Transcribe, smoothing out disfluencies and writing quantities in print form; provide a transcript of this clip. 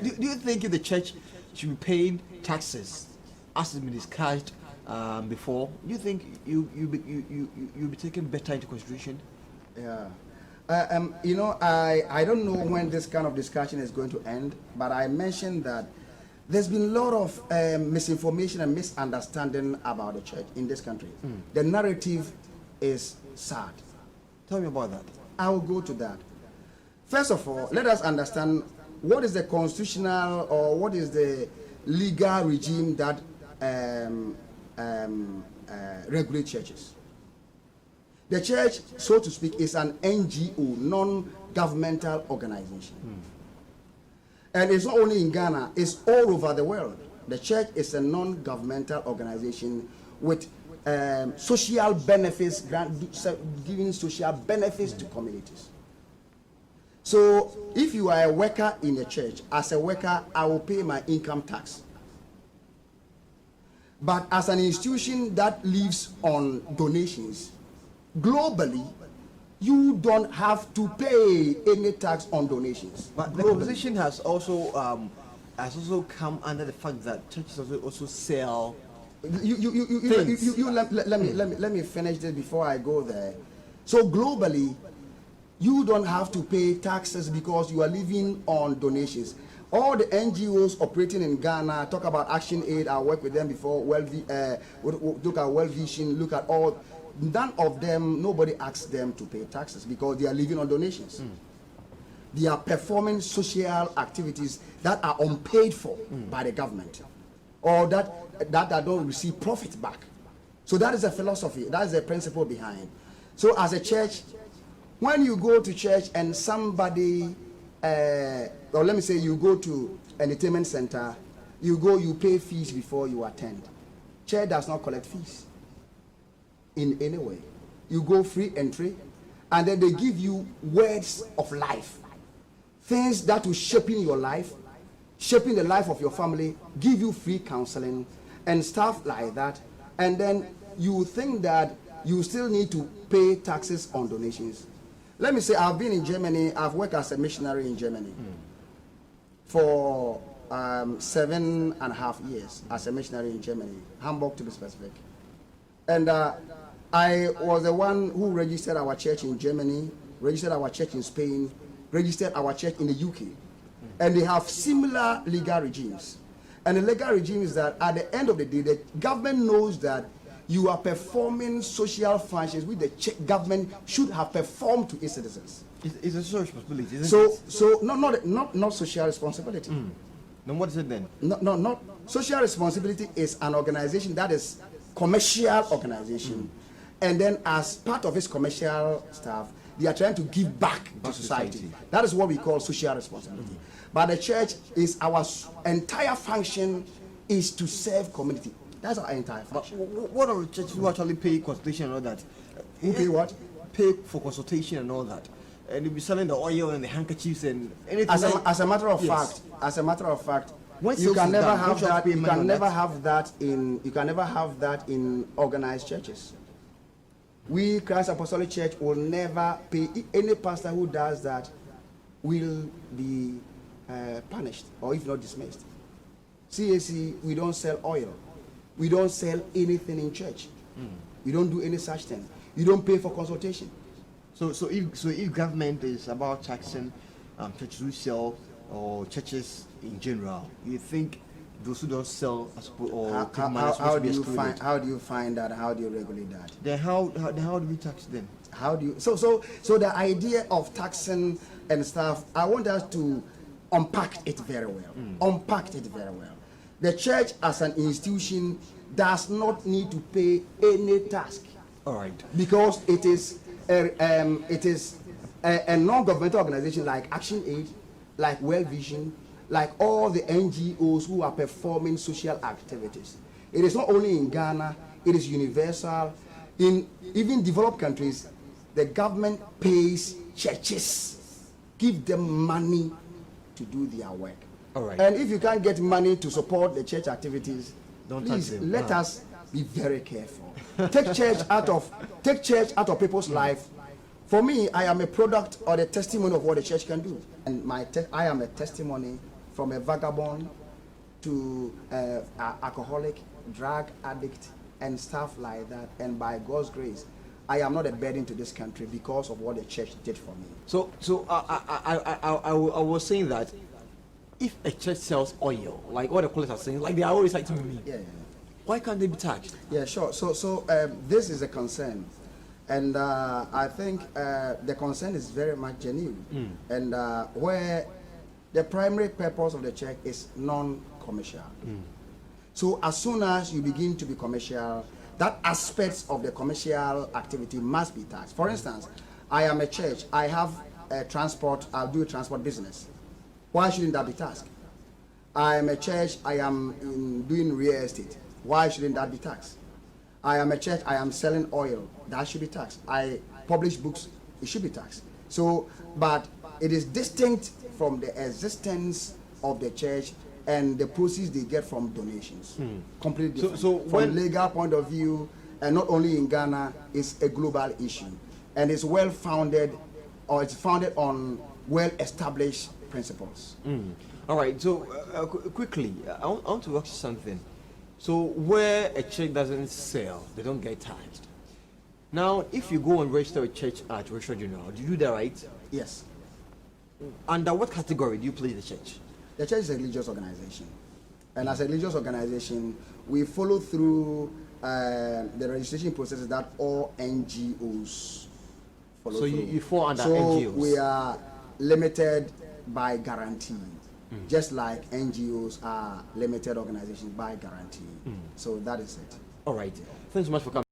do you think the church should be paying taxes as has been discussed before? Do you think you'll be taken better into consideration? Yeah. I don't know when this kind of discussion is going to end, but I mentioned that there's been a lot of misinformation and misunderstanding about the church in this country. The narrative is sad. Tell me about that. I will go to that. First of all, let us understand what is the constitutional or what is the legal regime that regulate churches. The church, so to speak, is an NGO, non-governmental organization. And it's not only in Ghana, it's all over the world. The church is a non-governmental organization with social benefits, giving social benefits to communities. So if you are a worker in a church, as a worker, I will pay my income tax. But as an institution that lives on donations, globally, you don't have to pay any tax on donations. But the position has also come under the fact that churches also sell. Let me finish this before I go there. So globally, you don't have to pay taxes because you are living on donations. All the NGOs operating in Ghana, talk about Action Aid, I worked with them before, look at World Vision, look at all. None of them, nobody asks them to pay taxes because they are living on donations. They are performing social activities that are unpaid for by the government, or that don't receive profit back. So that is a philosophy, that is a principle behind. So as a church, when you go to church and somebody, or let me say you go to an entertainment center, you pay fees before you attend. Church does not collect fees in any way. You go free entry, and then they give you words of life, things that will shape in your life, shaping the life of your family, give you free counseling and stuff like that. And then you think that you still need to pay taxes on donations. Let me say, I've been in Germany. I've worked as a missionary in Germany for 7.5 years as a missionary in Germany, Hamburg to be specific. And I was the one who registered our church in Germany, registered our church in Spain, registered our church in the UK. And they have similar legal regimes. And the legal regime is that at the end of the day, the government knows that you are performing social functions which the government should have performed to its citizens. It's a social responsibility, isn't it? So not social responsibility. Then what is it then? Not social responsibility is an organization that is commercial organization, and then as part of its commercial stuff, they are trying to give back to society. That is what we call social responsibility. But the church is our entire function is to serve community. That's our entire function. But what are churches who actually pay consultation and all that? Who pay what? Pay for consultation and all that. And you'll be selling the oil and the handkerchiefs and anything. As a matter of fact, you can never have that. You can never have that in organized churches. We, Christ Apostolic Church, will never pay. Any pastor who does that will be punished or if not dismissed. CAC, we don't sell oil. We don't sell anything in church. We don't do any such thing. You don't pay for consultation. So if government is about taxing churches who sell or churches in general, you think those who don't sell or take money how do you find that? How do you regulate that? Then how do we tax them? How do you so the idea of taxing and stuff, I want us to unpack it very well. The church as an institution does not need to pay any tax. All right. Because it is a non-governmental organization like Action Aid, like World Vision, like all the NGOs who are performing social activities. It is not only in Ghana, it is universal. In even developed countries, the government pays churches, give them money to do their work. All right. And if you can't get money to support the church activities, please let us be very careful. Take church out of people's life. For me, I am a product or the testimony of what the church can do. And I am a testimony from a vagabond to alcoholic, drug addict, and stuff like that. And by God's grace, I am not a burden to this country because of what the church did for me. So I was saying that if a church sells oil, like what the callers are saying, like they are always like to me, why can't they be taxed? Yeah, sure. So this is a concern, and I think the concern is very much genuine, and where the primary purpose of the church is non-commercial. So as soon as you begin to be commercial, that aspects of the commercial activity must be taxed. For instance, I am a church, I have a transport, I'll do a transport business. Why shouldn't that be taxed? I am a church, I am doing real estate. Why shouldn't that be taxed? I am a church, I am selling oil. That should be taxed. I publish books, it should be taxed. So, but it is distinct from the existence of the church and the proceeds they get from donations. Completely different. So from legal point of view, and not only in Ghana, it's a global issue. And it's well founded, or it's founded on well-established principles. All right, so quickly, I want to ask you something. So where a church doesn't sell, they don't get taxed. Now, if you go and register a church at Registrar General, do you do that right? Yes. Under what category do you place the church? The church is a religious organization. And as a religious organization, we follow through the registration processes that all NGOs follow through. So you fall under NGOs? So we are limited by guarantee, just like NGOs are limited organizations by guarantee. So that is it. All right. Thanks so much for coming.